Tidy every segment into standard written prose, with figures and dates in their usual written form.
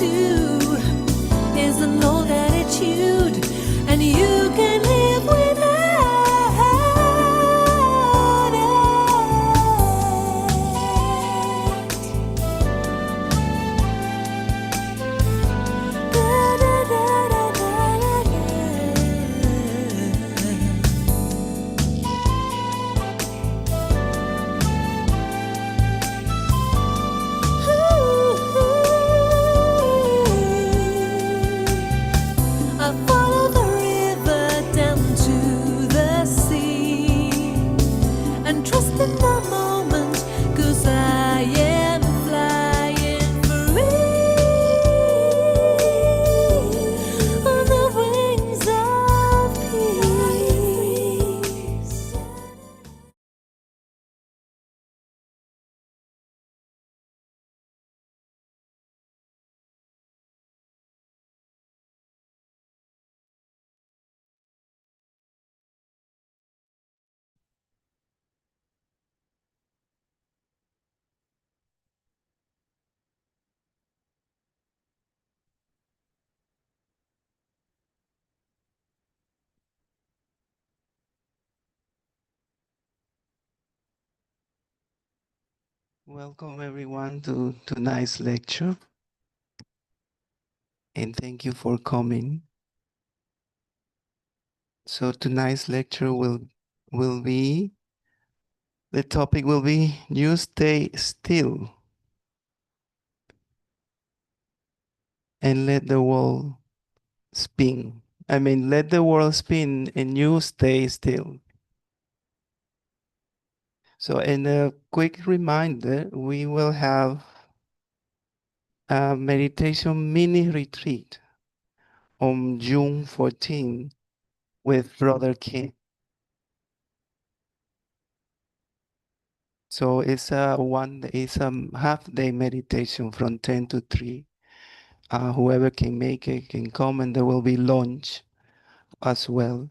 do is an old attitude, and you can live without I follow the river down to the sea and trust in the moment, 'cause I am flying free on the wings of peace. Welcome everyone to tonight's lecture, and thank you for coming. So tonight's lecture will be, the topic will be you stay still and let the world spin. Let the world spin and you stay still. So in a quick reminder, we will have a meditation mini retreat on June 14 with Brother King. So it's a half-day meditation from 10 to 3. Whoever can make it can come, and there will be lunch as well.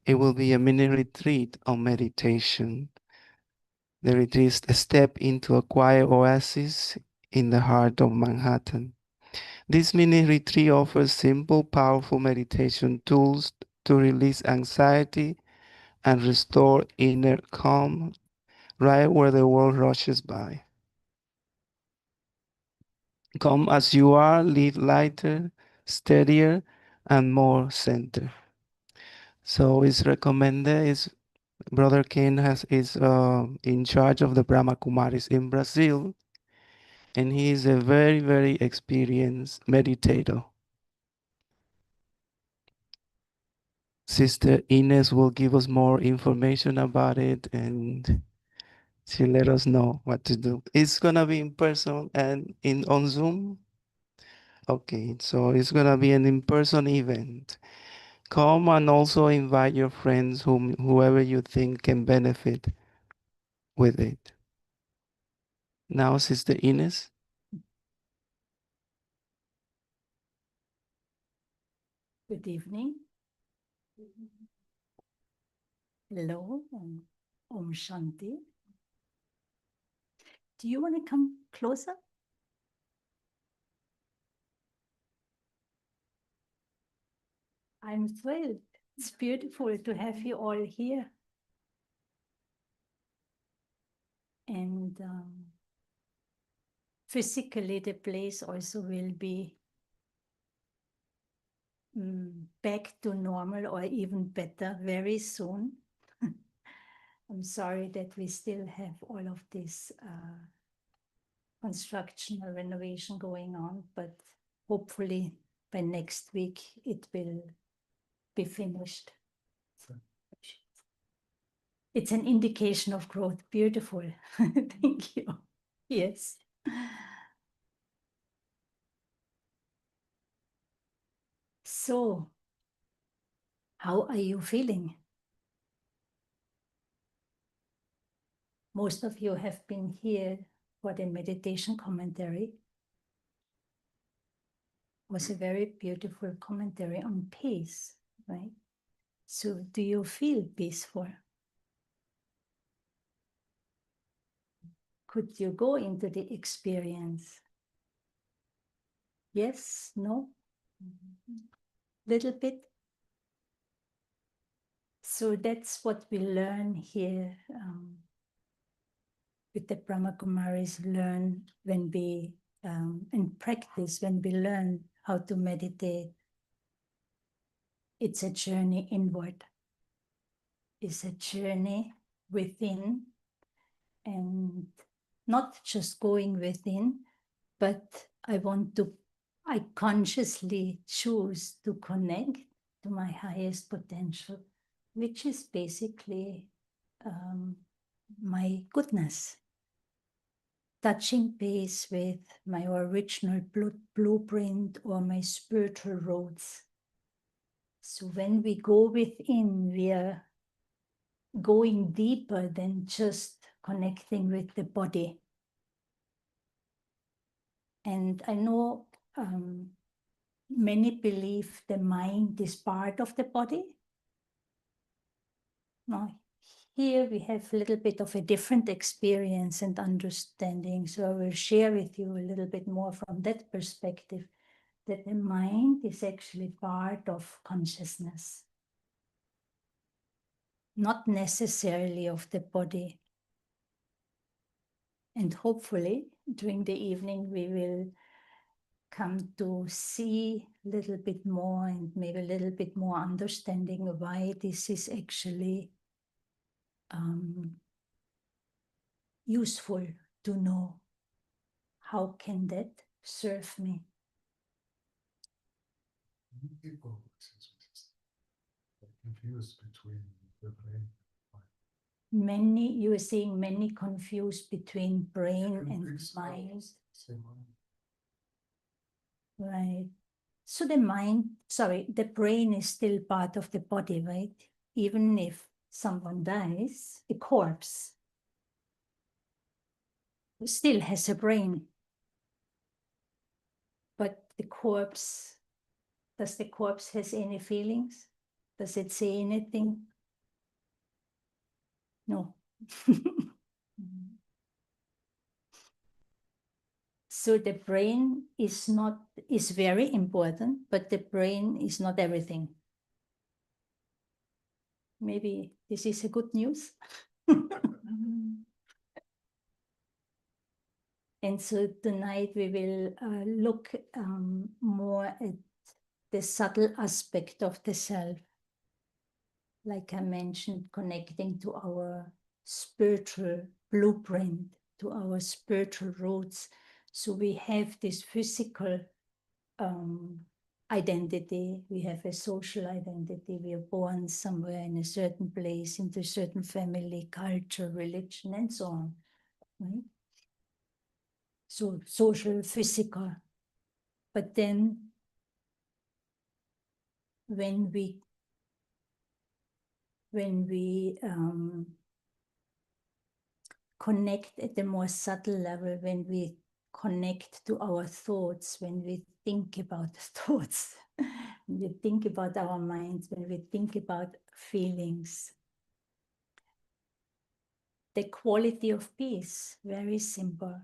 It will be a mini retreat on meditation. The retreat is a step into a quiet oasis in the heart of Manhattan. This mini retreat offers simple, powerful meditation tools to release anxiety and restore inner calm right where the world rushes by. Come as you are, live lighter, steadier, and more centered. So it's recommended. Brother Ken is in charge of the Brahma Kumaris in Brazil, and he is a very, very experienced meditator. Sister Ines will give us more information about it, and she let us know what to do. It's gonna be in person and on Zoom. Okay, so it's gonna be an in-person event. Come and also invite your friends, whoever you think can benefit with it. Now, Sister Ines. Good evening. Hello, Om Shanti. Do you want to come closer? I'm thrilled. It's beautiful to have you all here. And physically, the place also will be back to normal or even better very soon. I'm sorry that we still have all of this construction or renovation going on, but hopefully by next week it will be finished. It's an indication of growth. Beautiful. Thank you. Yes. So, how are you feeling? Most of you have been here for the meditation commentary. It was a very beautiful commentary on peace, right? So, do you feel peaceful? Could you go into the experience? Yes, no, little bit. So that's what we learn here with the Brahma Kumaris, learn when we, and practice when we learn how to meditate. It's a journey inward. It's a journey within, and not just going within, but I consciously choose to connect to my highest potential, which is basically my goodness, touching base with my original blueprint or my spiritual roots. So when we go within, we are going deeper than just connecting with the body. And I know many believe the mind is part of the body. Now, here we have a little bit of a different experience and understanding. So I will share with you a little bit more from that perspective, that the mind is actually part of consciousness, not necessarily of the body. And hopefully during the evening we will come to see a little bit more and maybe a little bit more understanding of why this is actually useful to know. How can that serve me? Many people are confused between the brain and Many, you are saying many confused between brain mind. and Think so. mind. Same mind. Right. So the mind, sorry, the brain is still part of the body, right? Even if someone dies, a corpse still has a brain. But the corpse, does the corpse has any feelings? Does it say anything? No. So the brain is very important, but the brain is not everything. Maybe this is a good news. And so tonight we will look more at the subtle aspect of the self. Like I mentioned, connecting to our spiritual blueprint, to our spiritual roots. So we have this physical identity, we have a social identity, we are born somewhere in a certain place, into a certain family, culture, religion, and so on, right? So social, physical. But then when we connect at a more subtle level, when we connect to our thoughts, when we think about thoughts, when we think about our minds, when we think about feelings, the quality of peace, very simple.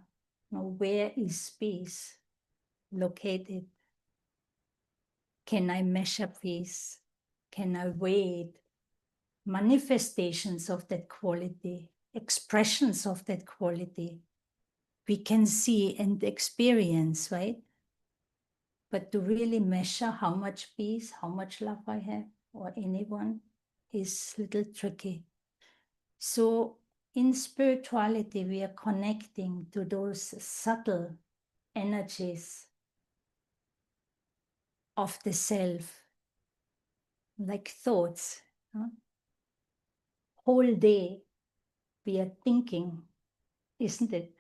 Now, where is peace located? Can I measure peace? Can I weigh it? Manifestations of that quality, expressions of that quality, we can see and experience, right? But to really measure how much peace, how much love I have, or anyone, is a little tricky. So in spirituality, we are connecting to those subtle energies of the self, like thoughts. Whole day we are thinking, isn't it?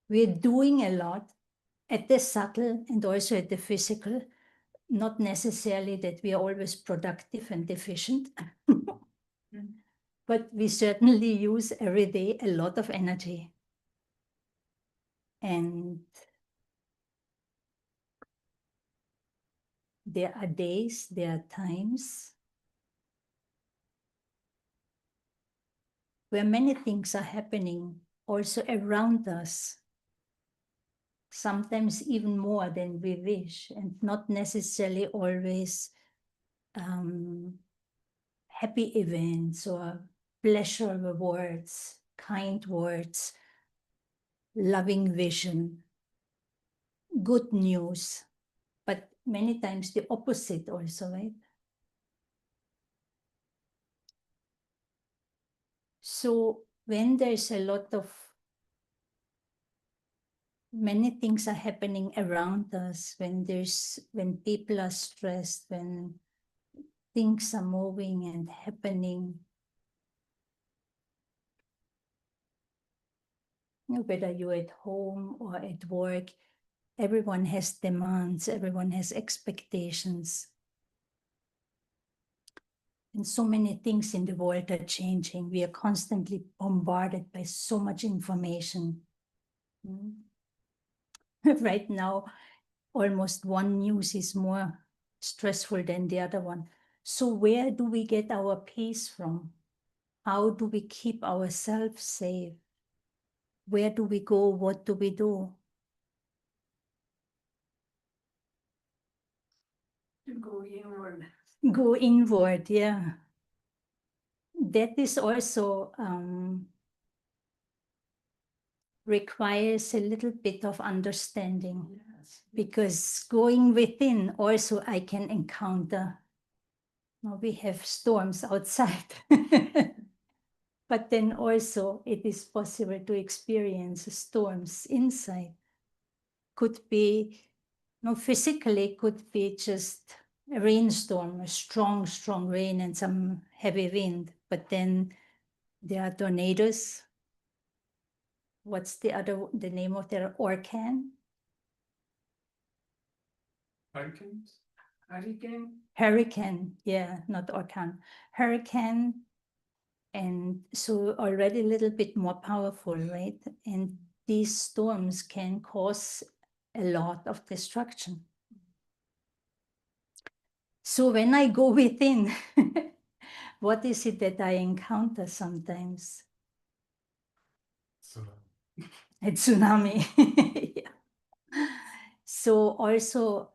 We're doing a lot at the subtle and also at the physical, not necessarily that we are always productive and efficient, but we certainly use every day a lot of energy. And there are days, there are times where many things are happening also around us. sometimes even more than we wish, and not necessarily always happy events or pleasurable words, kind words, loving vision, good news, but many times the opposite also, right? So when there's a lot of many things are happening around us, when people are stressed, when things are moving and happening, whether you're at home or at work, everyone has demands, everyone has expectations. And so many things in the world are changing. We are constantly bombarded by so much information. Right now, almost one news is more stressful than the other one. So where do we get our peace from? How do we keep ourselves safe? Where do we go? What do we do? Go inward. Go inward, yeah. That is also requires a little bit of understanding, Yes. because going within also I can encounter. Now we have storms outside, but then also it is possible to experience storms inside. Could be, physically could be just a rainstorm, a strong, strong rain and some heavy wind, but then there are tornadoes. What's the name of their orcan? Hurricanes? Hurricane? Hurricane, yeah, not orcan. Hurricane, and so already a little bit more powerful, right? And these storms can cause a lot of destruction. So when I go within, what is it that I encounter sometimes? So A tsunami. Yeah. So also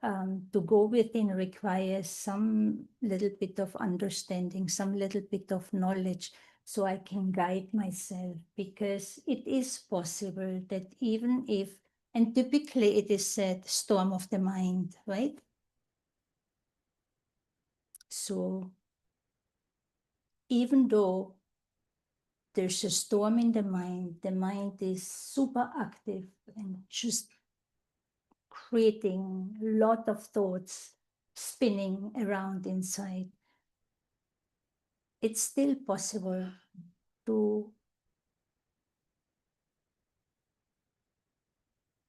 to go within requires some little bit of understanding, some little bit of knowledge, so I can guide myself, because it is possible that even if, and typically it is said, storm of the mind, right? So even though there's a storm in the mind is super active and just creating a lot of thoughts spinning around inside. It's still possible to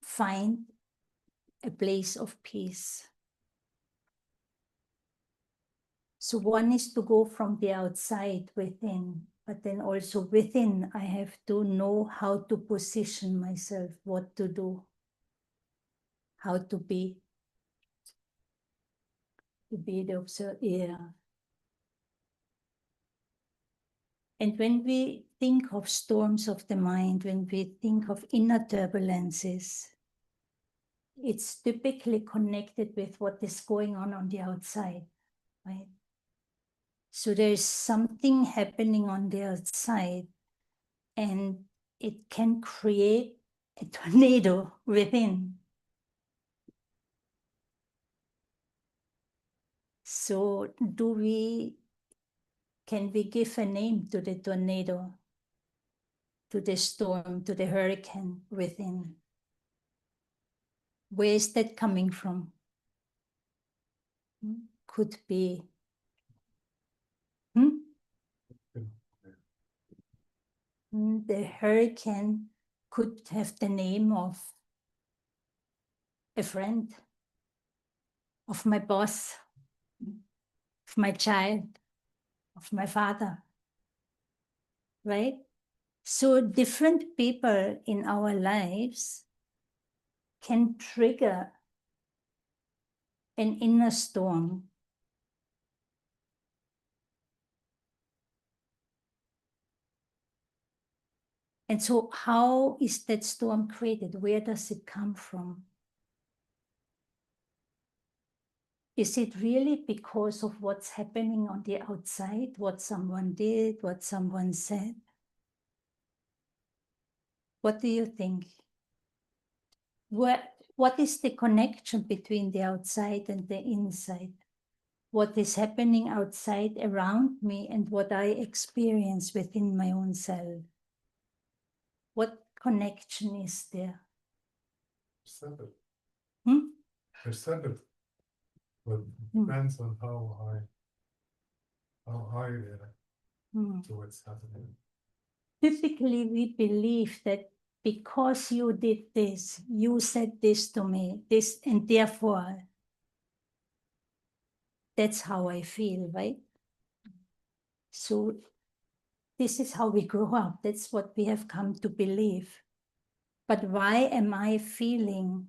find a place of peace. So one is to go from the outside within, but then also within, I have to know how to position myself, what to do, how to be the observer. Yeah. And when we think of storms of the mind, when we think of inner turbulences, it's typically connected with what is going on the outside, right? So there's something happening on the outside, and it can create a tornado within. So can we give a name to the tornado, to the storm, to the hurricane within? Where is that coming from? Could be. The hurricane could have the name of a friend, of my boss, of my child, of my father, right? So different people in our lives can trigger an inner storm. And so how is that storm created? Where does it come from? Is it really because of what's happening on the outside, what someone did, what someone said? What do you think? What is the connection between the outside and the inside? What is happening outside around me and what I experience within my own self? What connection is there? Perceptive. Hmm? Perceptive. But depends on how I react Hmm. to what's happening. Typically, we believe that because you did this, you said this to me, this, and therefore, that's how I feel, right? So this is how we grow up. That's what we have come to believe. But why am I feeling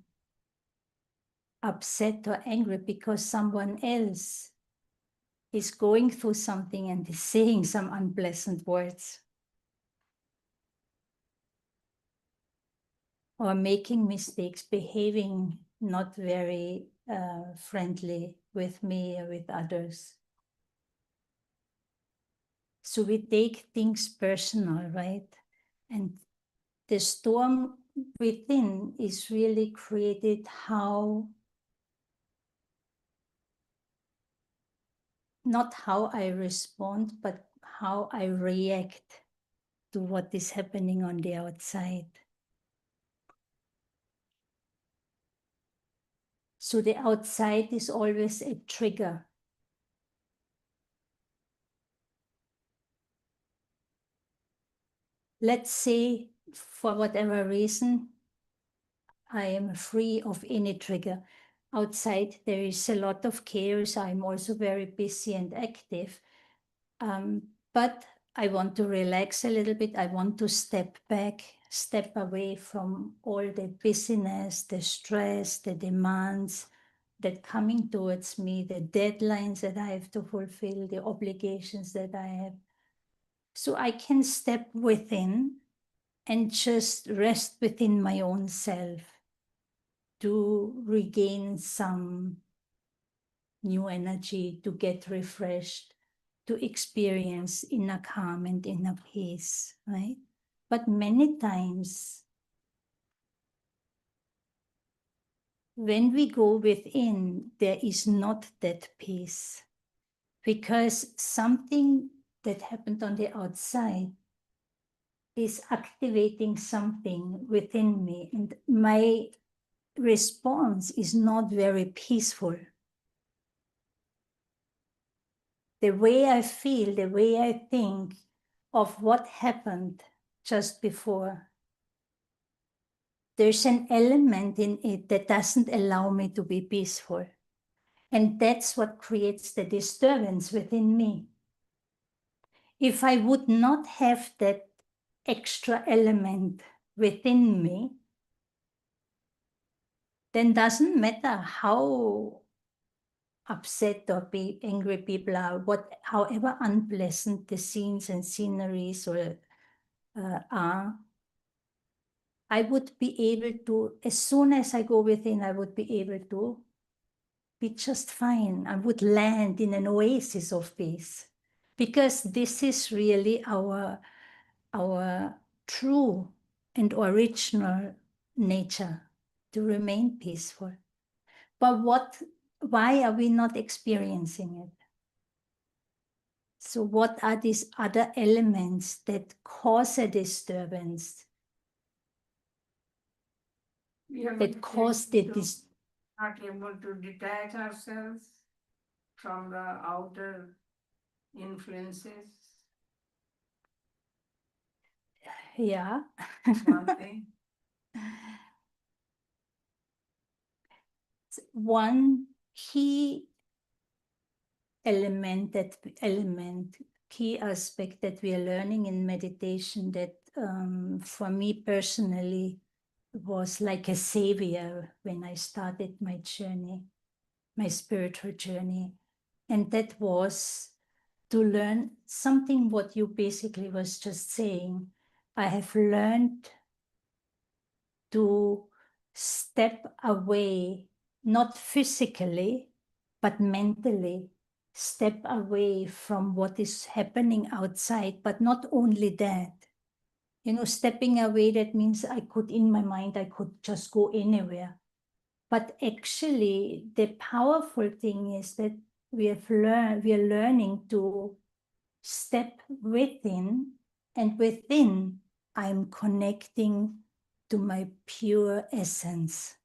upset or angry? Because someone else is going through something and is saying some unpleasant words, or making mistakes, behaving not very friendly with me or with others. So we take things personal, right? And the storm within is really created not how I respond, but how I react to what is happening on the outside. So the outside is always a trigger. Let's say, for whatever reason, I am free of any trigger. Outside, there is a lot of chaos. I'm also very busy and active. But I want to relax a little bit. I want to step back, step away from all the busyness, the stress, the demands that coming towards me, the deadlines that I have to fulfill, the obligations that I have. So I can step within and just rest within my own self to regain some new energy, to get refreshed, to experience inner calm and inner peace, right? But many times, when we go within, there is not that peace, because something that happened on the outside is activating something within me, and my response is not very peaceful. The way I feel, the way I think of what happened just before, there's an element in it that doesn't allow me to be peaceful. And that's what creates the disturbance within me. If I would not have that extra element within me, then doesn't matter how upset or be angry people are, however unpleasant the scenes and sceneries are, I would be able to, as soon as I go within, I would be able to be just fine. I would land in an oasis of peace, because this is really our true and original nature, to remain peaceful. But why are we not experiencing it? So what are these other elements that cause a disturbance, We have that cause the not able to detach ourselves from the outer influences. yeah. One thing. One key key aspect that we are learning in meditation that for me personally was like a savior when I started my journey, my spiritual journey. And that was to learn something what you basically was just saying, I have learned to step away, not physically, but mentally, step away from what is happening outside. But not only that, you know, stepping away, that means I could, in my mind, I could just go anywhere. But actually, the powerful thing is that we are learning to step within, and within, I'm connecting to my pure essence.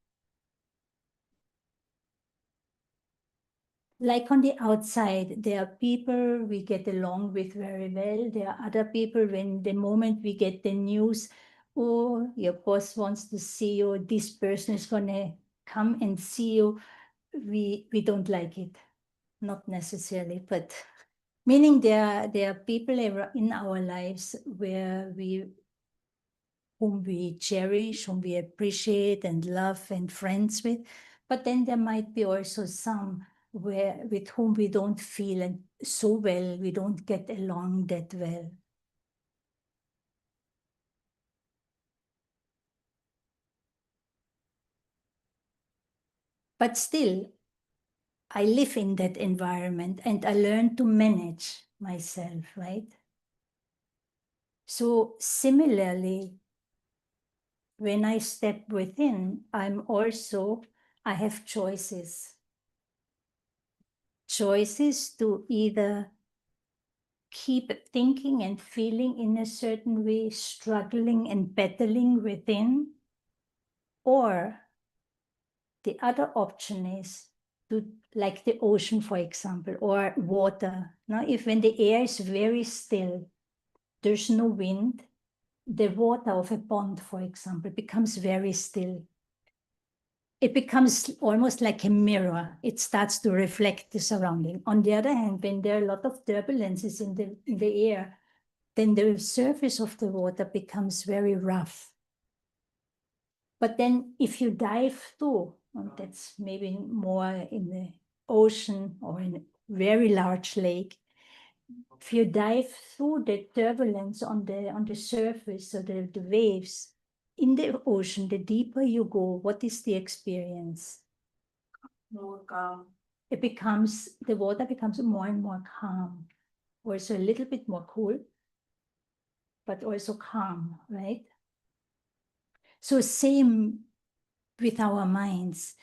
Like on the outside, there are people we get along with very well. There are other people, when the moment we get the news, oh, your boss wants to see you, this person is gonna come and see you, we don't like it. Not necessarily, but meaning there are people in our lives whom we cherish, whom we appreciate and love and friends with. But then there might be also some with whom we don't feel so well, we don't get along that well. But still, I live in that environment and I learn to manage myself, right? So similarly, when I step within, I have choices. Choices to either keep thinking and feeling in a certain way, struggling and battling within, or the other option is to, like the ocean, for example, or water. Now, if when the air is very still, there's no wind, the water of a pond, for example, becomes very still. It becomes almost like a mirror. It starts to reflect the surrounding. On the other hand, when there are a lot of turbulences in the air, then the surface of the water becomes very rough. But then if you dive through, and that's maybe more in the ocean or in a very large lake, if you dive through the turbulence on the surface, or the waves, in the ocean, the deeper you go, what is the experience? More calm. The water becomes more and more calm, also a little bit more cool, but also calm, right? So same with our minds.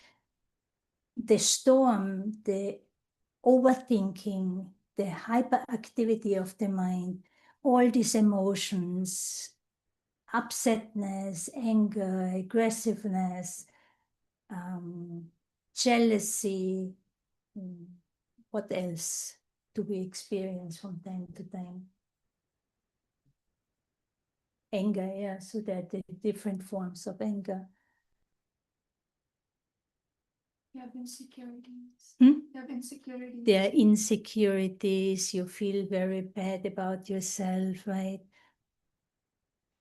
The storm, the overthinking, the hyperactivity of the mind, all these emotions, upsetness, anger, aggressiveness, jealousy, what else do we experience from time to time? Anger, yeah, so there are the different forms of anger. You have insecurities. Hmm? You have insecurities. There are insecurities, you feel very bad about yourself, right?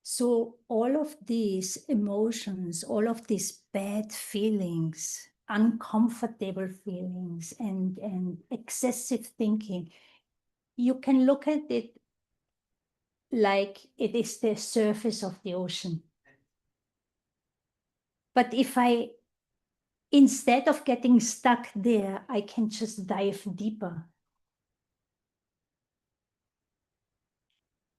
So all of these emotions, all of these bad feelings, uncomfortable feelings, and excessive thinking, you can look at it like it is the surface of the ocean. But if instead of getting stuck there, I can just dive deeper.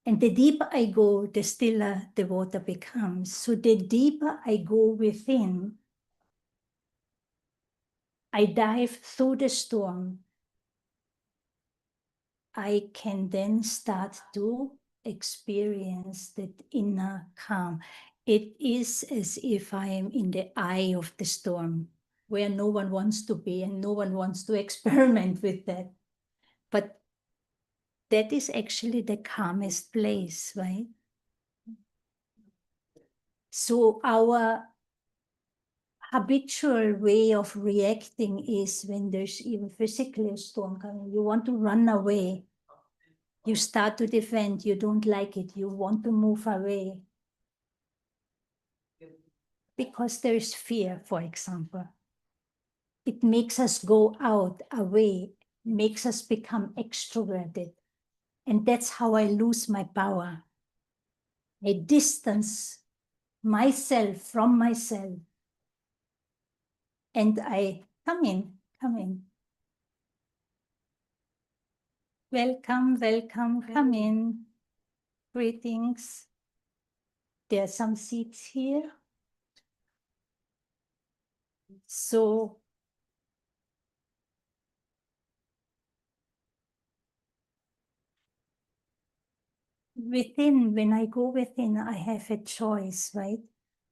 And the deeper I go, the stiller the water becomes. So the deeper I go within, I dive through the storm, I can then start to experience that inner calm. It is as if I am in the eye of the storm, where no one wants to be and no one wants to experiment with that. But that is actually the calmest place, right? So our habitual way of reacting is when there's even physically a storm coming, you want to run away. You start to defend, you don't like it, you want to move away. Because there is fear, for example. It makes us go out, away, makes us become extroverted. And that's how I lose my power. I distance myself from myself. And I come in. Welcome, come in. Greetings. There are some seats here. So within, when I go within, I have a choice, right?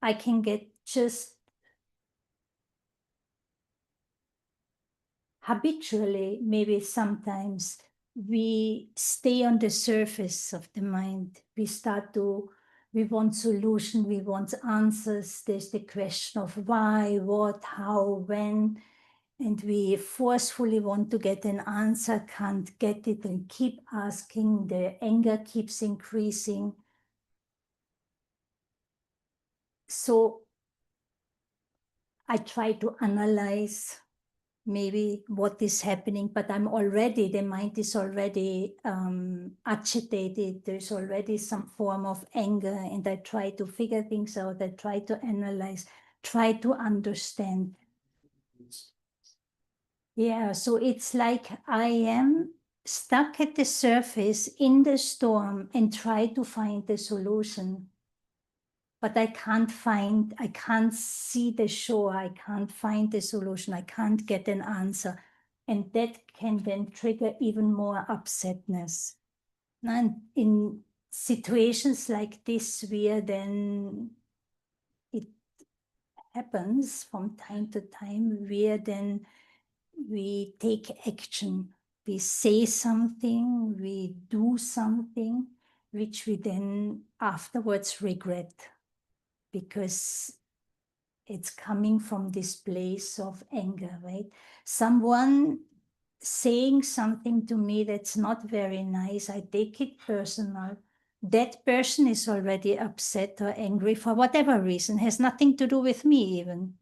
I can get just habitually, maybe sometimes we stay on the surface of the mind. We want solution, we want answers. There's the question of why, what, how, when, and we forcefully want to get an answer, can't get it, and keep asking. The anger keeps increasing. So I try to analyze maybe what is happening, but the mind is already agitated. There's already some form of anger, and I try to figure things out. I try to analyze, try to understand. Yeah, so it's like I am stuck at the surface in the storm and try to find the solution. But I can't see the shore, I can't find the solution, I can't get an answer. And that can then trigger even more upsetness. And in situations like this, where then it happens from time to time, where then we take action, we say something, we do something, which we then afterwards regret, because it's coming from this place of anger, right? Someone saying something to me that's not very nice, I take it personal. That person is already upset or angry for whatever reason, has nothing to do with me even.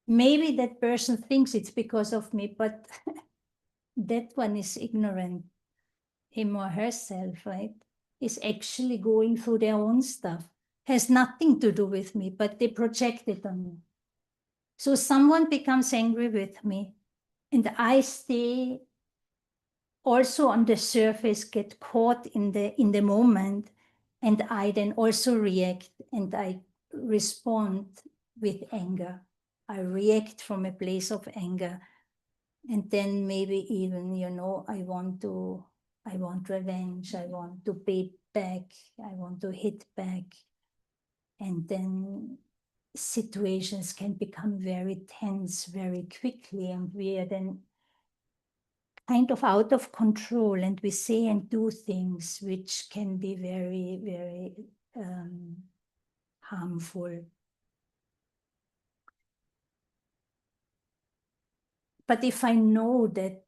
Maybe that person thinks it's because of me, but that one is ignorant, him or herself, right? Is actually going through their own stuff. Has nothing to do with me, but they project it on me. So someone becomes angry with me, and I stay also on the surface, get caught in the moment, and I then also react, and I respond with anger. I react from a place of anger, and then maybe even, I want revenge, I want to pay back, I want to hit back, and then situations can become very tense very quickly, and we are then kind of out of control, and we say and do things which can be very, very harmful. But if I know that,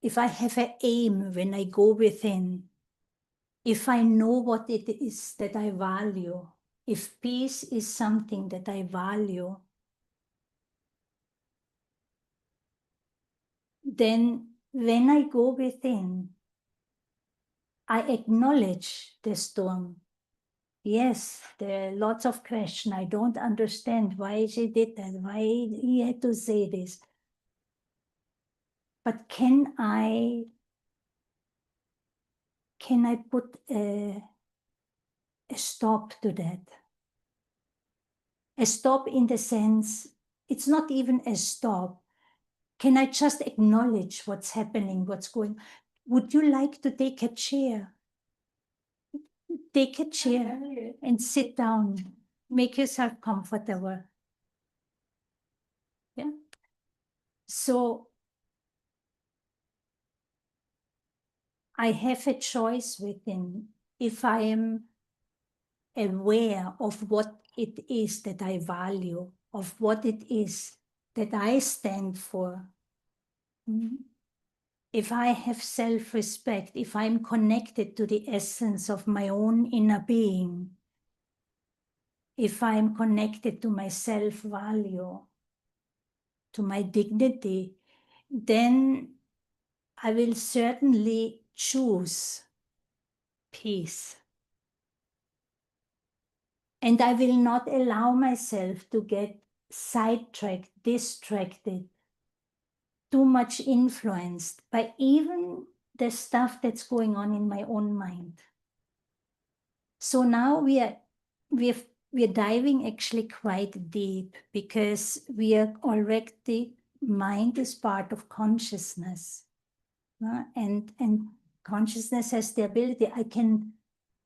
if I have an aim when I go within, if I know what it is that I value, if peace is something that I value, then when I go within, I acknowledge the storm. Yes, there are lots of questions. I don't understand why she did that, why he had to say this. But can I put a stop to that? A stop in the sense, it's not even a stop. Can I just acknowledge what's happening, what's going? Would you like to take a chair? Take a chair and sit down. Make yourself comfortable. Yeah. So I have a choice within. If I am aware of what it is that I value, of what it is that I stand for, if I have self-respect, if I'm connected to the essence of my own inner being, if I'm connected to my self-value, to my dignity, then I will certainly choose peace. And I will not allow myself to get sidetracked, distracted, too much influenced by even the stuff that's going on in my own mind. So now we're diving actually quite deep, because we are already, mind is part of consciousness. And consciousness has the ability, I can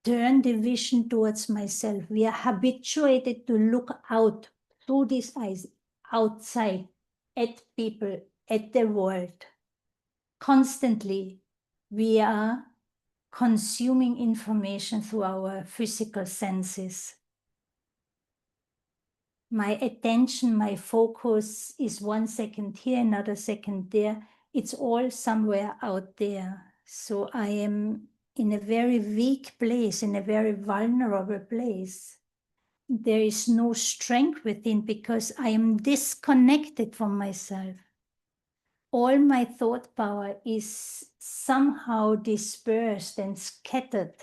turn the vision towards myself. We are habituated to look out through these eyes, outside, at people, at the world. Constantly, we are consuming information through our physical senses. My attention, my focus is 1 second here, another second there. It's all somewhere out there. So I am in a very weak place, in a very vulnerable place. There is no strength within, because I am disconnected from myself. All my thought power is somehow dispersed and scattered.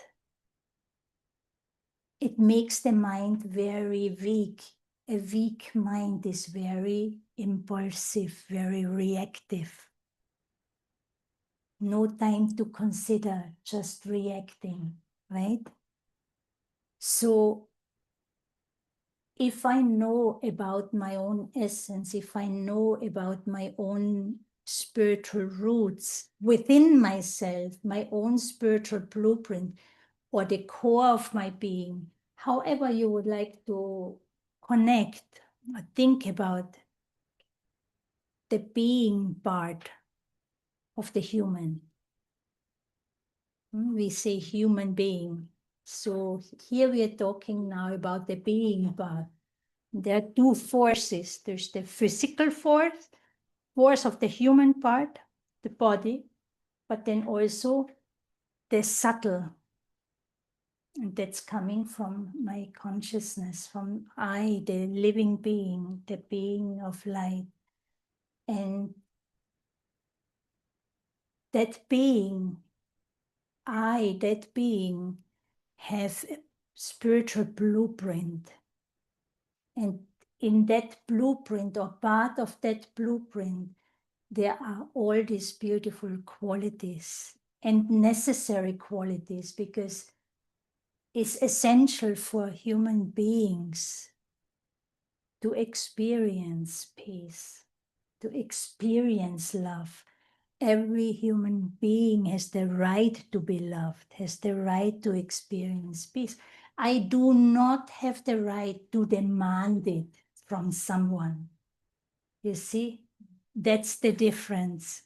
It makes the mind very weak. A weak mind is very impulsive, very reactive. No time to consider, just reacting, right? So if I know about my own essence, if I know about my own spiritual roots within myself, my own spiritual blueprint, or the core of my being, however you would like to connect or think about the being part of the human. We say human being. So here we are talking now about the being part. There are two forces. There's the physical force of the human part, the body, but then also the subtle. And that's coming from my consciousness, from I, the living being, the being of light. And that being, I, that being, have a spiritual blueprint. And in that blueprint, or part of that blueprint, there are all these beautiful qualities and necessary qualities, because it's essential for human beings to experience peace, to experience love. Every human being has the right to be loved, has the right to experience peace. I do not have the right to demand it from someone. You see, that's the difference.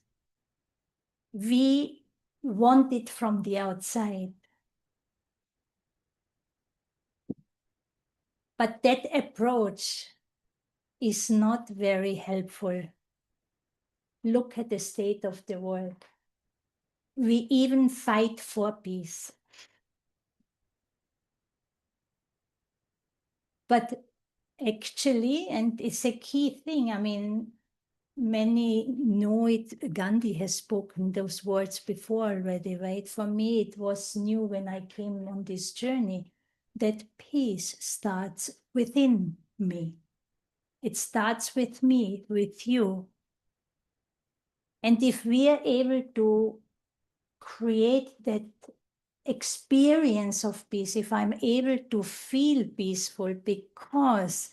We want it from the outside. But that approach is not very helpful. Look at the state of the world. We even fight for peace. But actually, and it's a key thing, I mean, many know it, Gandhi has spoken those words before already, right? For me, it was new when I came on this journey, that peace starts within me. It starts with me, with you. And if we are able to create that experience of peace, if I'm able to feel peaceful because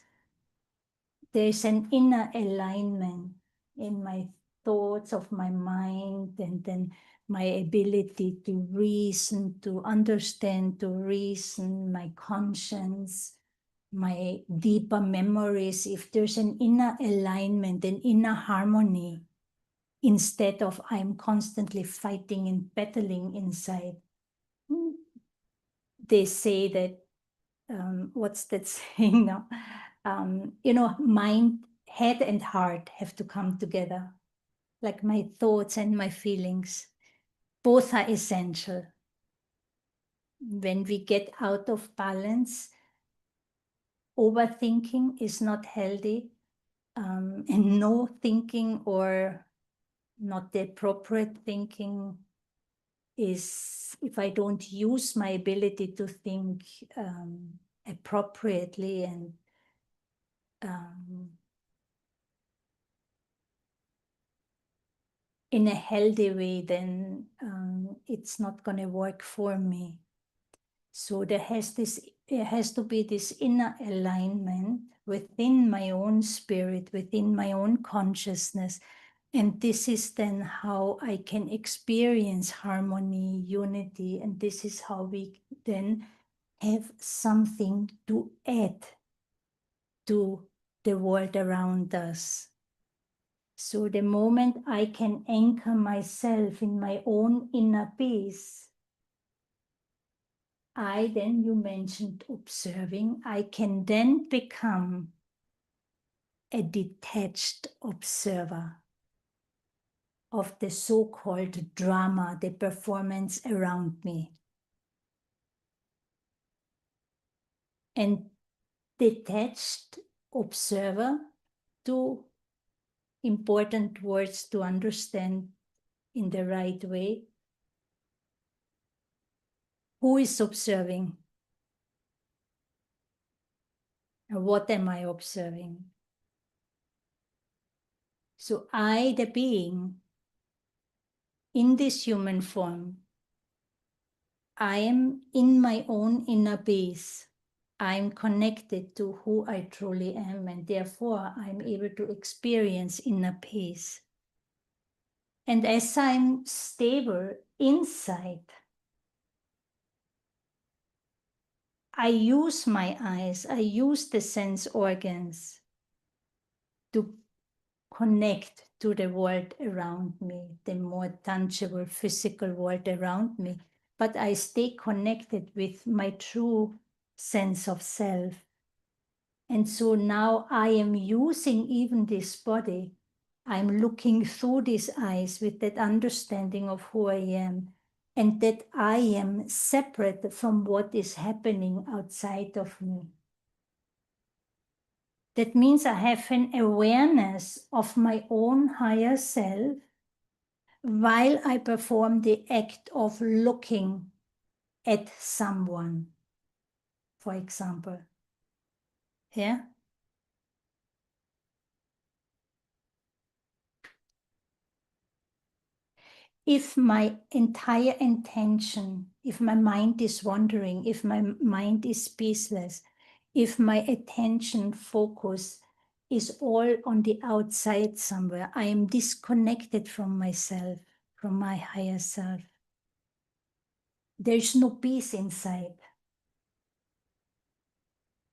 there's an inner alignment in my thoughts of my mind, and then my ability to reason, to understand, to reason, my conscience, my deeper memories, if there's an inner alignment, an inner harmony, instead of I'm constantly fighting and battling inside. They say that, what's that saying now? Mind, head and heart have to come together. Like my thoughts and my feelings, both are essential. When we get out of balance, overthinking is not healthy, and no thinking, or not the appropriate thinking, is if I don't use my ability to think appropriately and in a healthy way, then it's not going to work for me. So there has to be this inner alignment within my own spirit, within my own consciousness. And this is then how I can experience harmony, unity, and this is how we then have something to add to the world around us. So the moment I can anchor myself in my own inner peace, you mentioned observing, I can then become a detached observer of the so-called drama, the performance around me. And detached observer, two important words to understand in the right way. Who is observing? And what am I observing? So I, the being, in this human form, I am in my own inner peace. I'm connected to who I truly am, and therefore I'm able to experience inner peace. And as I'm stable inside, I use my eyes, I use the sense organs to connect to the world around me, the more tangible physical world around me. But I stay connected with my true sense of self. And so now I am using even this body. I'm looking through these eyes with that understanding of who I am, and that I am separate from what is happening outside of me. That means I have an awareness of my own higher self while I perform the act of looking at someone, for example. Yeah? If my entire intention, if my mind is wandering, if my mind is peaceless, if my attention focus is all on the outside somewhere, I am disconnected from myself, from my higher self. There's no peace inside.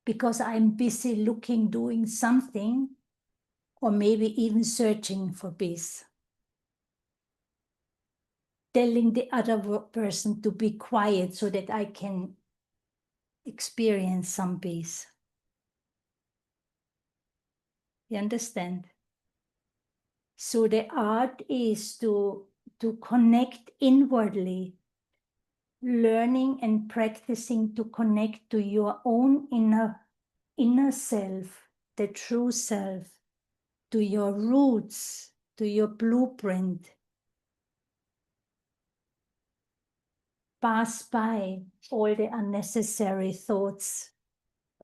Because I'm busy looking, doing something, or maybe even searching for peace. Telling the other person to be quiet so that I can experience some peace. You understand? So the art is to connect inwardly, learning and practicing to connect to your own inner self, the true self, to your roots, to your blueprint. Pass by all the unnecessary thoughts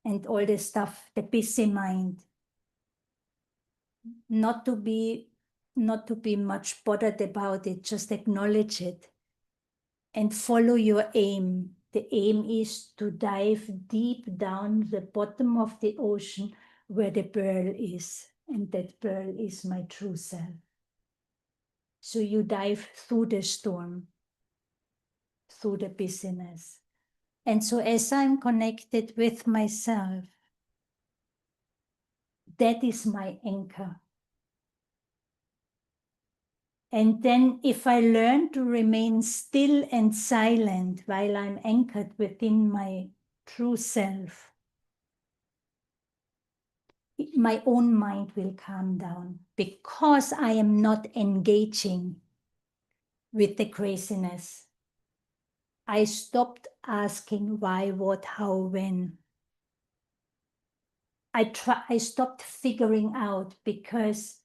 and all the stuff, the busy mind. Not to be much bothered about it, just acknowledge it and follow your aim. The aim is to dive deep down the bottom of the ocean where the pearl is, and that pearl is my true self. So you dive through the storm, through the busyness. And so as I'm connected with myself, that is my anchor. And then if I learn to remain still and silent while I'm anchored within my true self, my own mind will calm down because I am not engaging with the craziness. I stopped asking why, what, how, when. I stopped figuring out because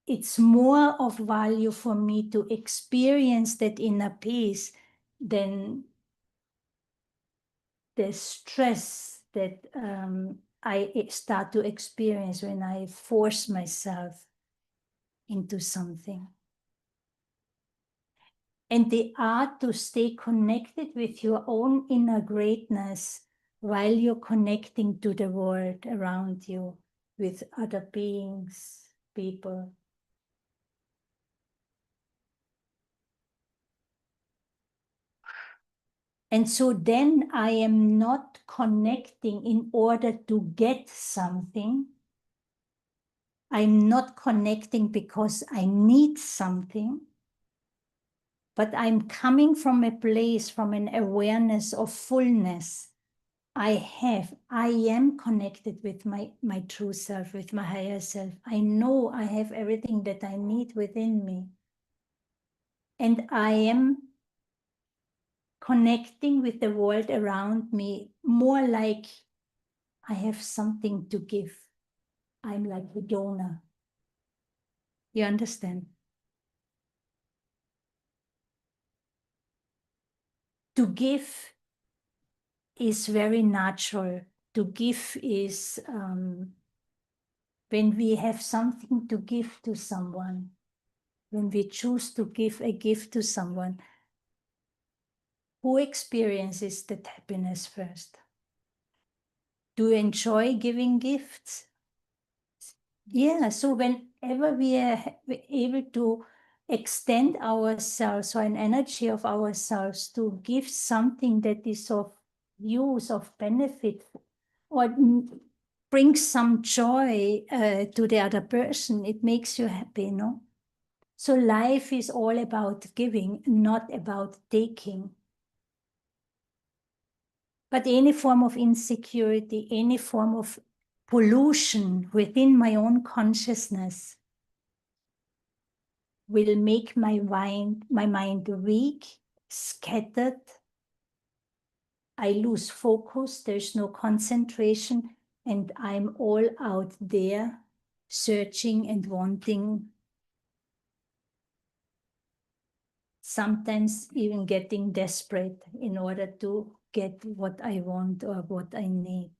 it's more of value for me to experience that inner peace than the stress that I start to experience when I force myself into something. And the art to stay connected with your own inner greatness while you're connecting to the world around you with other beings, people. And so then I am not connecting in order to get something. I'm not connecting because I need something, but I'm coming from a place, from an awareness of fullness. I am connected with my true self, with my higher self. I know I have everything that I need within me. And I am connecting with the world around me more like I have something to give. I'm like the donor. You understand? To give is very natural. To give is when we have something to give to someone, when we choose to give a gift to someone, who experiences that happiness first? Do you enjoy giving gifts? Yeah, so whenever we are able to extend ourselves or an energy of ourselves to give something that is of use, of benefit, or brings some joy to the other person, it makes you happy, no? So life is all about giving, not about taking. But any form of insecurity, any form of pollution within my own consciousness will make my mind weak, scattered. I lose focus, there's no concentration, and I'm all out there searching and wanting, sometimes even getting desperate in order to get what I want or what I need.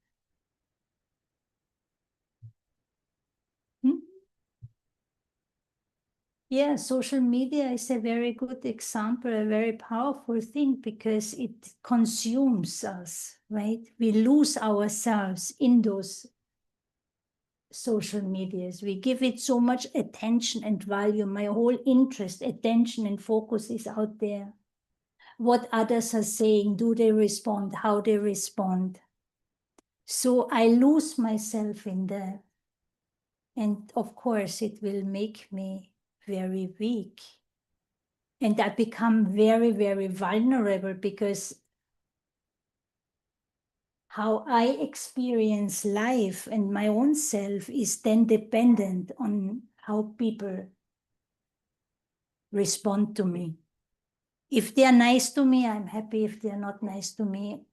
Yeah, social media is a very good example, a very powerful thing because it consumes us, right? We lose ourselves in those social medias. We give it so much attention and value. My whole interest, attention, and focus is out there. What others are saying, do they respond, how they respond. So I lose myself in that. And of course, it will make me very weak. And I become very, very vulnerable because how I experience life and my own self is then dependent on how people respond to me. If they are nice to me, I'm happy. If they are not nice to me,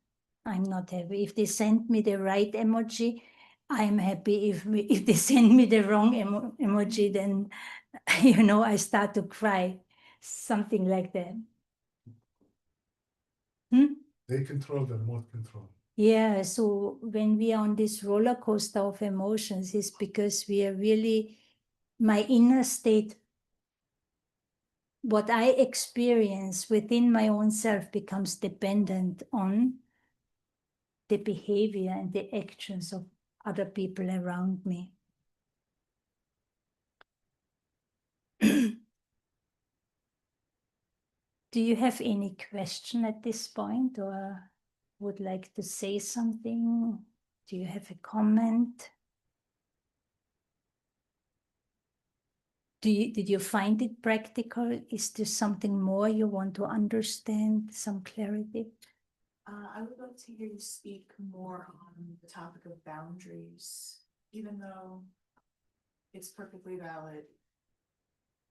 I'm not happy. If they send me the right emoji, I'm happy. If they send me the wrong emoji, then, I start to cry. Something like that. They control the remote control. Yeah, so when we are on this roller coaster of emotions, it's because we are really, my inner state, what I experience within my own self becomes dependent on the behavior and the actions of other people around me. Do you have any question at this point or would like to say something? Do you have a comment? Did you find it practical? Is there something more you want to understand, some clarity? I would like to hear you speak more on the topic of boundaries, even though it's perfectly valid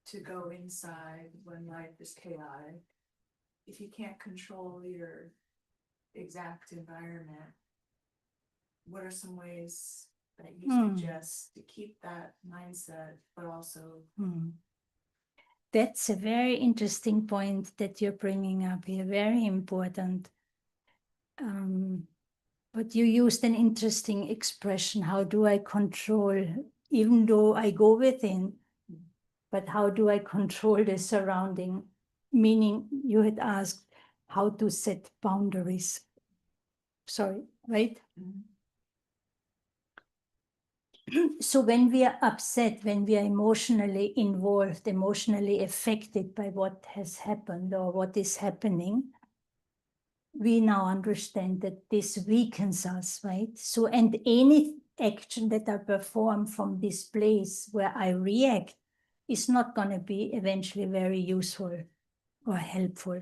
to go inside when life is chaotic. If you can't control your exact environment, what are some ways that you Hmm. suggest to keep that mindset, but also Hmm. That's a very interesting point that you're bringing up here, very important. But you used an interesting expression. How do I control, even though I go within, but how do I control the surrounding? Meaning you had asked how to set boundaries. Sorry, right? So when we are upset, when we are emotionally involved, emotionally affected by what has happened or what is happening, we now understand that this weakens us, right? So, and any action that I perform from this place where I react is not going to be eventually very useful or helpful.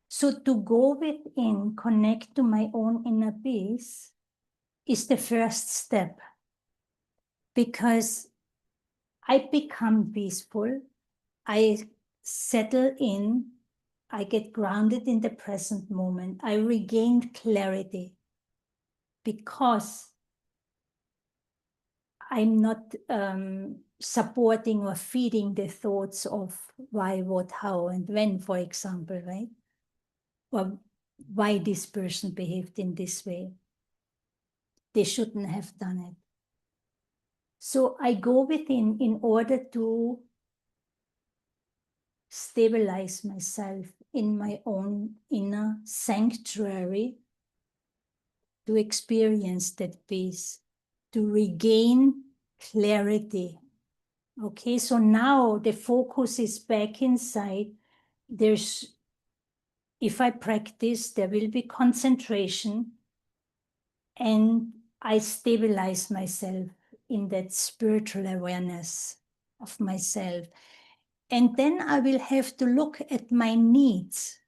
So to go within, connect to my own inner peace is the first step, because I become peaceful, I settle in, I get grounded in the present moment, I regain clarity, because I'm not supporting or feeding the thoughts of why, what, how, and when, for example, right? Or why this person behaved in this way. They shouldn't have done it. So I go within in order to stabilize myself in my own inner sanctuary, to experience that peace, to regain clarity. Okay, so now the focus is back inside. If I practice, there will be concentration, and I stabilize myself in that spiritual awareness of myself. And then I will have to look at my needs.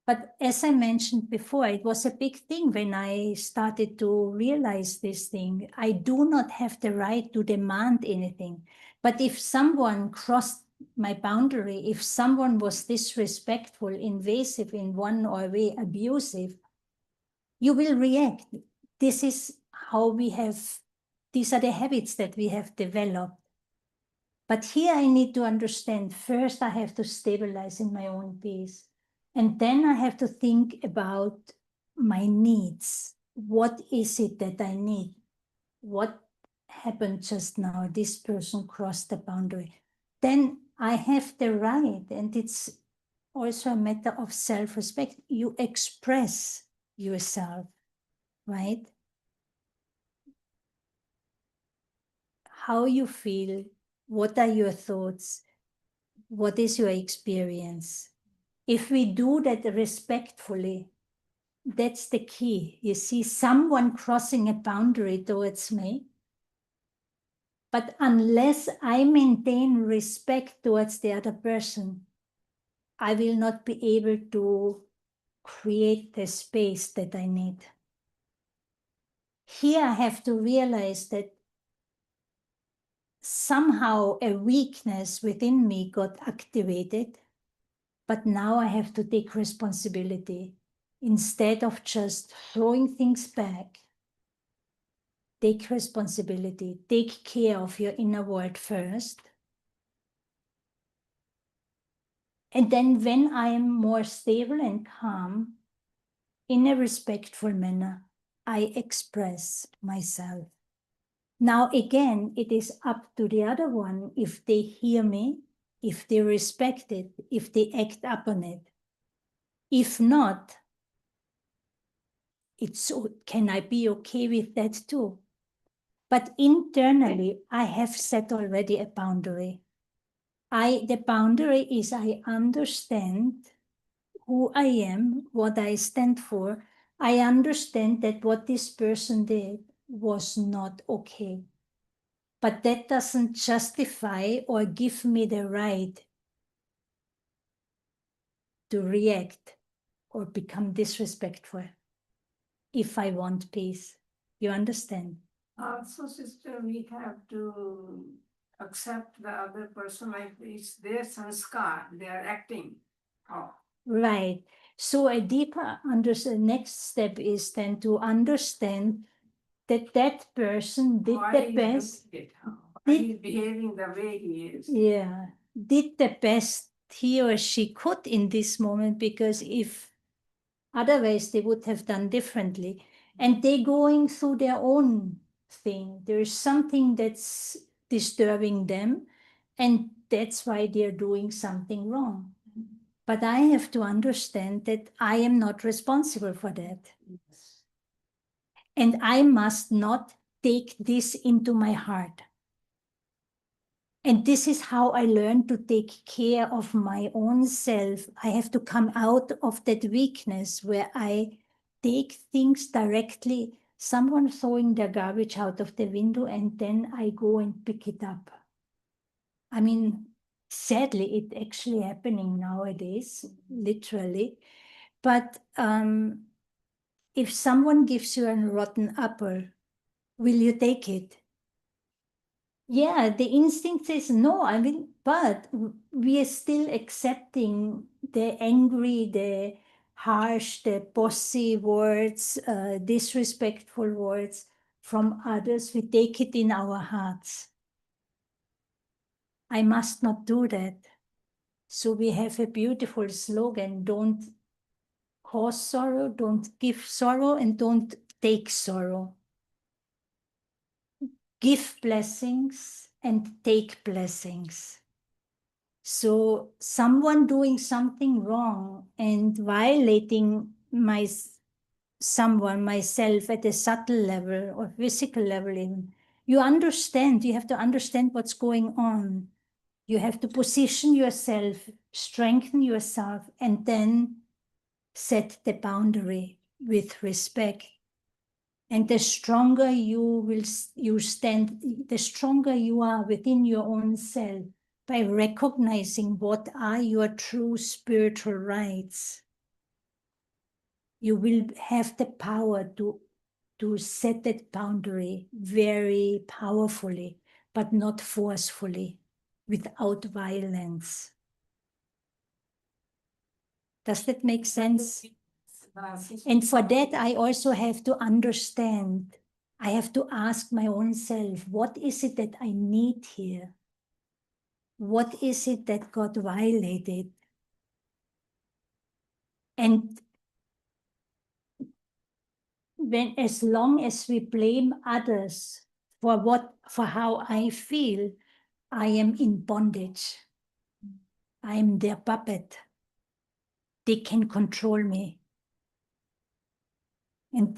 But as I mentioned before, it was a big thing when I started to realize this thing. I do not have the right to demand anything. But if someone crossed my boundary, if someone was disrespectful, invasive in one or way, abusive, you will react. This is how these are the habits that we have developed. But here I need to understand, first I have to stabilize in my own peace. And then I have to think about my needs. What is it that I need? What happened just now? This person crossed the boundary. Then I have the right, and it's also a matter of self-respect. You express yourself, right? How you feel, what are your thoughts, what is your experience? If we do that respectfully, that's the key. You see, someone crossing a boundary towards me, but unless I maintain respect towards the other person, I will not be able to create the space that I need. Here I have to realize that somehow a weakness within me got activated, but now I have to take responsibility. Instead of just throwing things back, take responsibility, take care of your inner world first. And then when I am more stable and calm, in a respectful manner, I express myself. Now again, it is up to the other one if they hear me, if they respect it, if they act upon it. If not, can I be okay with that too? But internally, I have set already a boundary. The boundary is I understand who I am, what I stand for. I understand that what this person did was not okay. But that doesn't justify or give me the right to react or become disrespectful if I want peace. You understand? Also, sister, we have to accept the other person like it's their sanskar, they are acting. Oh, Right. So a deeper next step is then to understand that that person did Why the he's best. doing it? Why Did- he's behaving the way he is. Yeah, did the best he or she could in this moment, because if otherwise they would have done differently. And they going through their own thing. There's something that's disturbing them, and that's why they're doing something wrong. But I have to understand that I am not responsible for that. And I must not take this into my heart. And this is how I learn to take care of my own self. I have to come out of that weakness where I take things directly, someone throwing their garbage out of the window, and then I go and pick it up. I mean, sadly, it's actually happening nowadays, literally. But if someone gives you a rotten apple, will you take it? Yeah, the instinct says no. I mean, but we are still accepting the angry, the harsh, the bossy words, disrespectful words from others. We take it in our hearts. I must not do that. So we have a beautiful slogan: don't cause sorrow, don't give sorrow, and don't take sorrow. Give blessings and take blessings. So someone doing something wrong and violating myself at a subtle level or physical level, even, you have to understand what's going on. You have to position yourself, strengthen yourself, and then set the boundary with respect. And the stronger you stand, the stronger you are within your own self, by recognizing what are your true spiritual rights. You will have the power to set that boundary very powerfully, but not forcefully, without violence. Does that make sense? And for that, I also have to understand, I have to ask my own self, what is it that I need here? What is it that got violated? And as long as we blame others for how I feel, I am in bondage. I am their puppet. They can control me. And,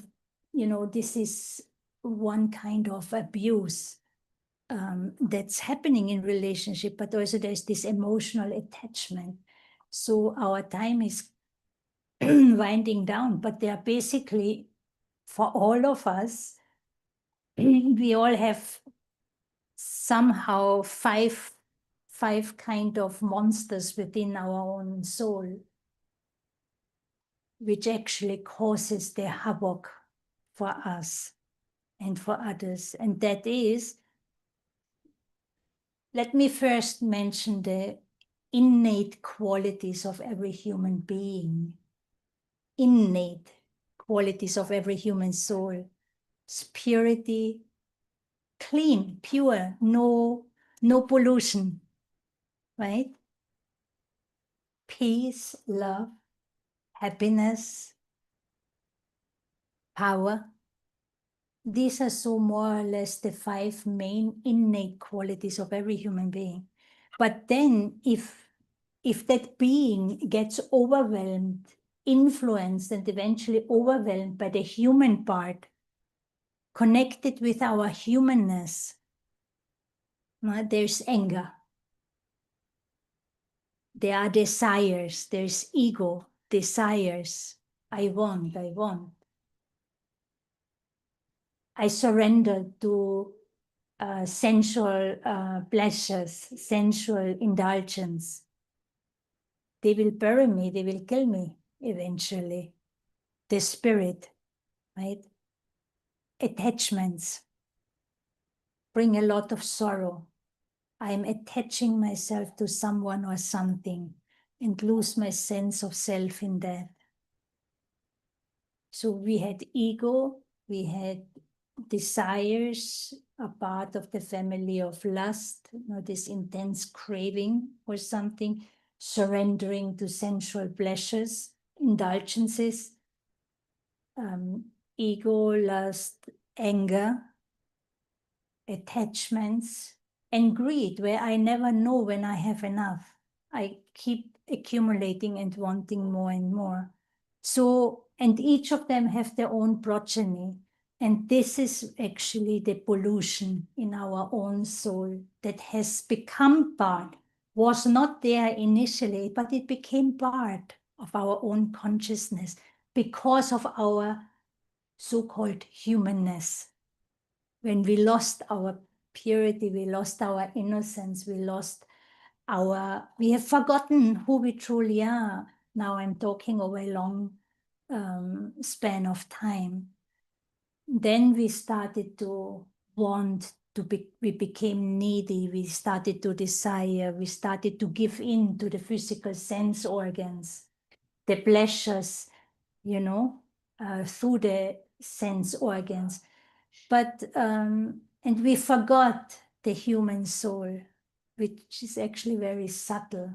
this is one kind of abuse that's happening in relationship, but also there's this emotional attachment. So our time is winding down, but they are basically, for all of us, we all have somehow five kind of monsters within our own soul, which actually causes the havoc for us and for others. And that is, let me first mention the innate qualities of every human being. Innate qualities of every human soul. Purity, clean, pure, no pollution, right? Peace, love, happiness, power. These are so more or less the 5 main innate qualities of every human being. But then if that being gets overwhelmed, influenced, and eventually overwhelmed by the human part, connected with our humanness, there's anger. There are desires, there's ego, desires. I want. I surrender to sensual pleasures, sensual indulgence. They will bury me, they will kill me eventually. The spirit, right? Attachments bring a lot of sorrow. I'm attaching myself to someone or something and lose my sense of self in that. So we had ego, we had desires are part of the family of lust, this intense craving for something, surrendering to sensual pleasures, indulgences, ego, lust, anger, attachments, and greed, where I never know when I have enough. I keep accumulating and wanting more and more. So, and each of them have their own progeny. And this is actually the pollution in our own soul that has become part, was not there initially, but it became part of our own consciousness because of our so-called humanness. When we lost our purity, we lost our innocence, we have forgotten who we truly are. Now I'm talking over a long span of time. Then we started to want we became needy, we started to desire, we started to give in to the physical sense organs, the pleasures, through the sense organs. But, and we forgot the human soul, which is actually very subtle.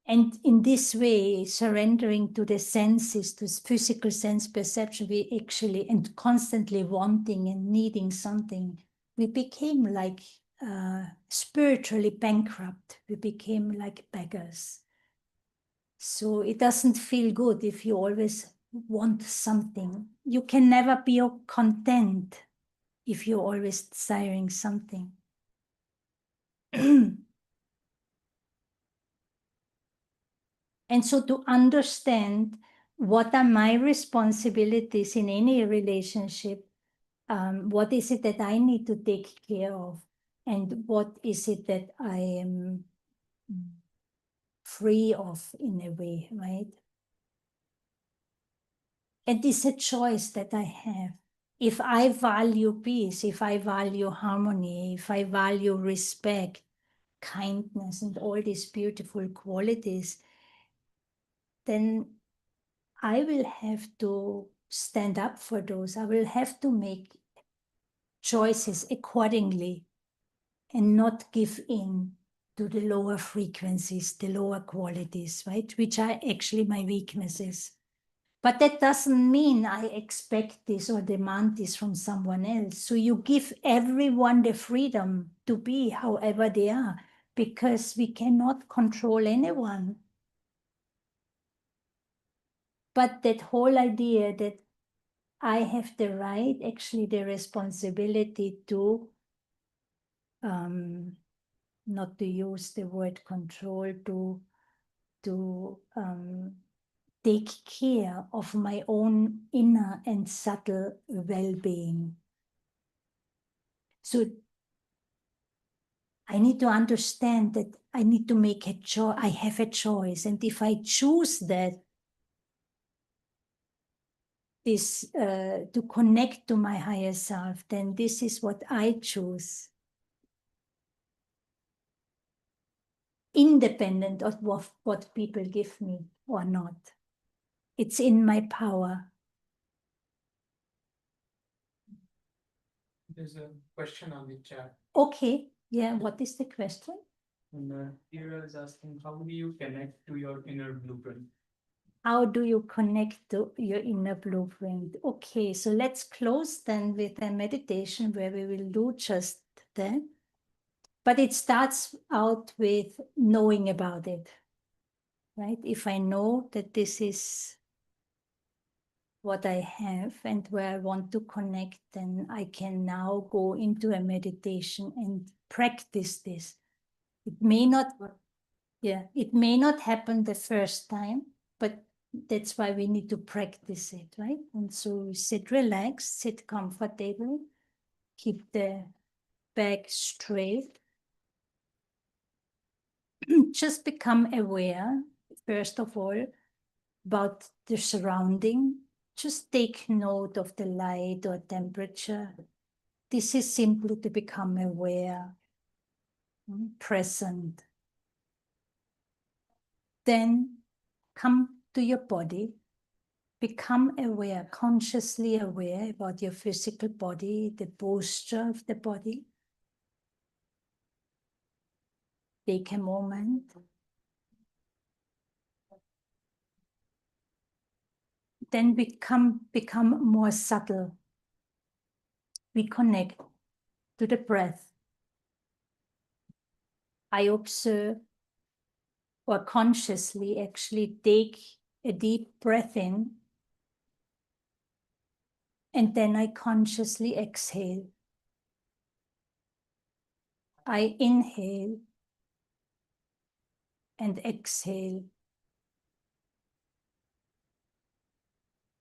And in this way, surrendering to the senses, to physical sense perception, we actually, and constantly wanting and needing something, we became like spiritually bankrupt. We became like beggars. So it doesn't feel good if you always want something. You can never be content if you're always desiring something. And so to understand what are my responsibilities in any relationship, what is it that I need to take care of, and what is it that I am free of in a way, right? And it's a choice that I have. If I value peace, if I value harmony, if I value respect, kindness, and all these beautiful qualities, then I will have to stand up for those. I will have to make choices accordingly and not give in to the lower frequencies, the lower qualities, right? Which are actually my weaknesses. But that doesn't mean I expect this or demand this from someone else. So you give everyone the freedom to be however they are, because we cannot control anyone. But that whole idea that I have the right, actually the responsibility to, not to use the word control, to take care of my own inner and subtle well-being. So I need to understand that I need to make a choice. I have a choice. And if I choose that, to connect to my higher self, then this is what I choose. Independent of what people give me or not. It's in my power. There's a question on the chat. Okay, yeah, what is the question? And Kira is asking, how do you connect to your inner blueprint? How do you connect to your inner blueprint? Okay, so let's close then with a meditation where we will do just that. But it starts out with knowing about it, right? If I know that this is what I have and where I want to connect, then I can now go into a meditation and practice this. It may not happen the first time, but that's why we need to practice it, right? And so sit relaxed, sit comfortable, keep the back straight. Just become aware, first of all, about the surrounding. Just take note of the light or temperature. This is simply to become aware, present. Then come to your body. become aware, consciously aware about your physical body, the posture of the body. Take a moment. Then become more subtle. We connect to the breath. I observe or consciously actually take a deep breath in, and then I consciously exhale. I inhale and exhale.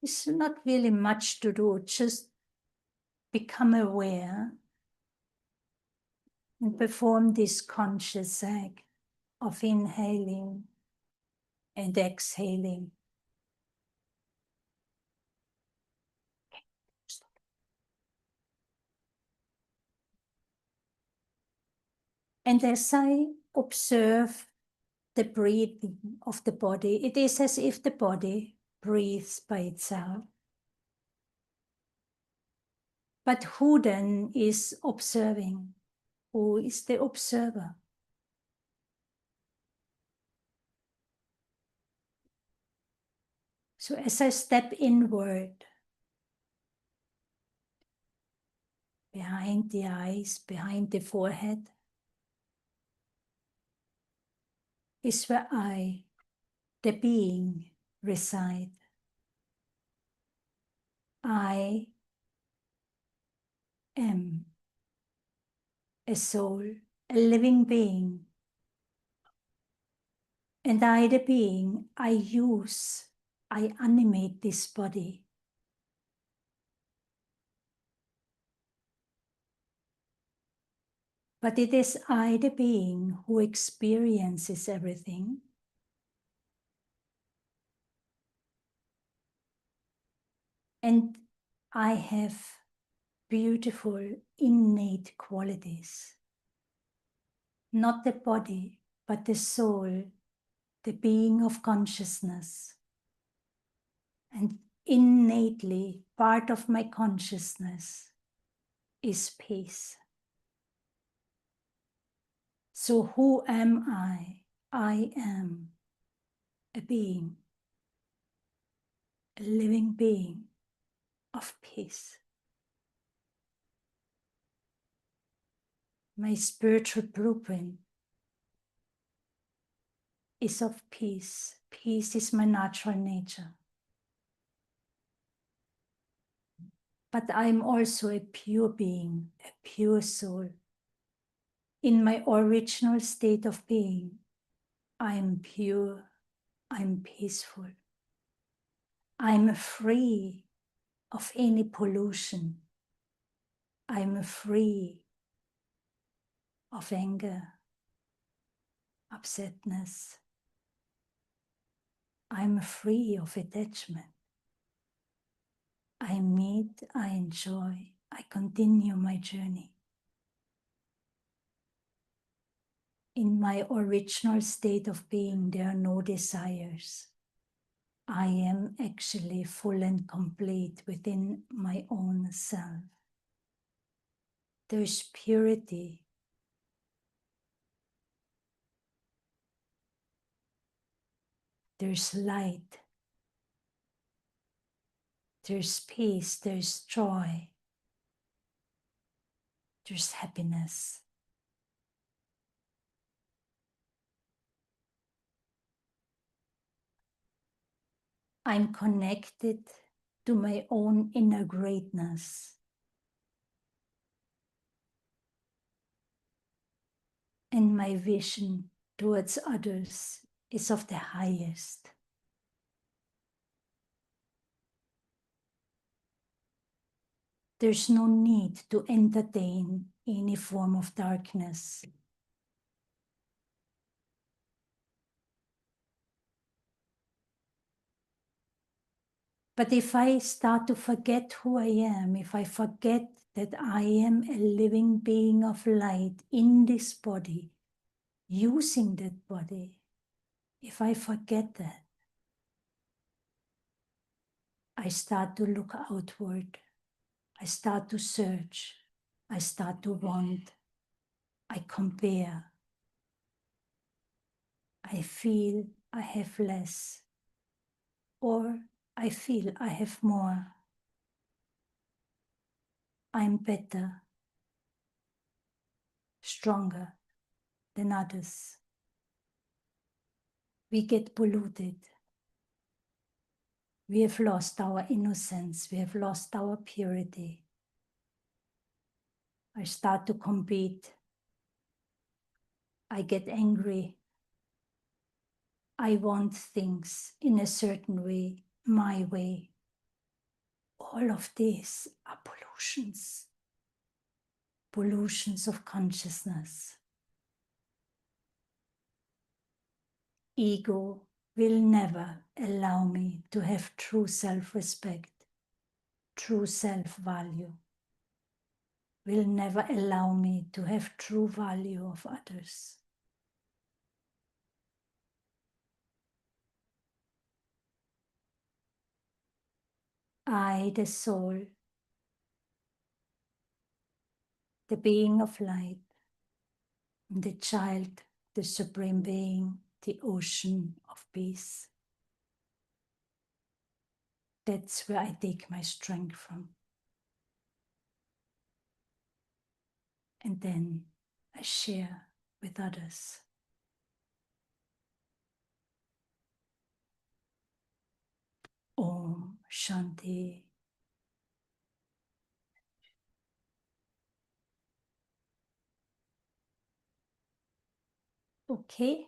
It's not really much to do, just become aware and perform this conscious act of inhaling and exhaling. And as I observe the breathing of the body, it is as if the body breathes by itself. But who then is observing? Who is the observer? So as I step inward, behind the eyes, behind the forehead, is where I, the being, reside. I am a soul, a living being. And I, the being, I animate this body. But it is I, the being, who experiences everything. And I have beautiful innate qualities. Not the body, but the soul, the being of consciousness. And innately, part of my consciousness is peace. So who am I? I am a being, a living being of peace. My spiritual blueprint is of peace. Peace is my natural nature. But I'm also a pure being, a pure soul. In my original state of being, I'm pure, I'm peaceful. I'm free of any pollution. I'm free of anger, upsetness. I'm free of attachment. I meet, I enjoy, I continue my journey. In my original state of being, there are no desires. I am actually full and complete within my own self. There's purity. There's light. There's peace. There's joy. There's happiness. I'm connected to my own inner greatness. And my vision towards others is of the highest. There's no need to entertain any form of darkness. But if I start to forget who I am, if I forget that I am a living being of light in this body, using that body, if I forget that, I start to look outward. I start to search. I start to want. I compare. I feel I have less, or I feel I have more. I'm better, stronger than others. We get polluted. We have lost our innocence. We have lost our purity. I start to compete. I get angry. I want things in a certain way, my way. All of these are pollutions. Pollutions of consciousness. Ego will never allow me to have true self-respect, true self-value. Will never allow me to have true value of others. I, the soul, the being of light, the child, the supreme being, the ocean of peace. That's where I take my strength from. And then I share with others. Om Shanti. Okay.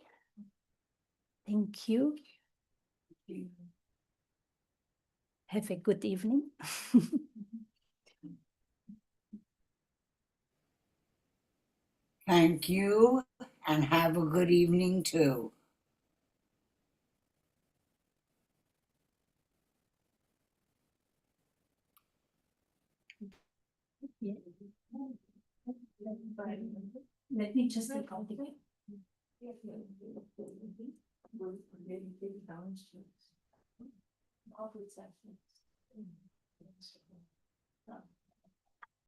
Thank you. Have a good evening. Thank you, and have a good evening too. Let me just take out the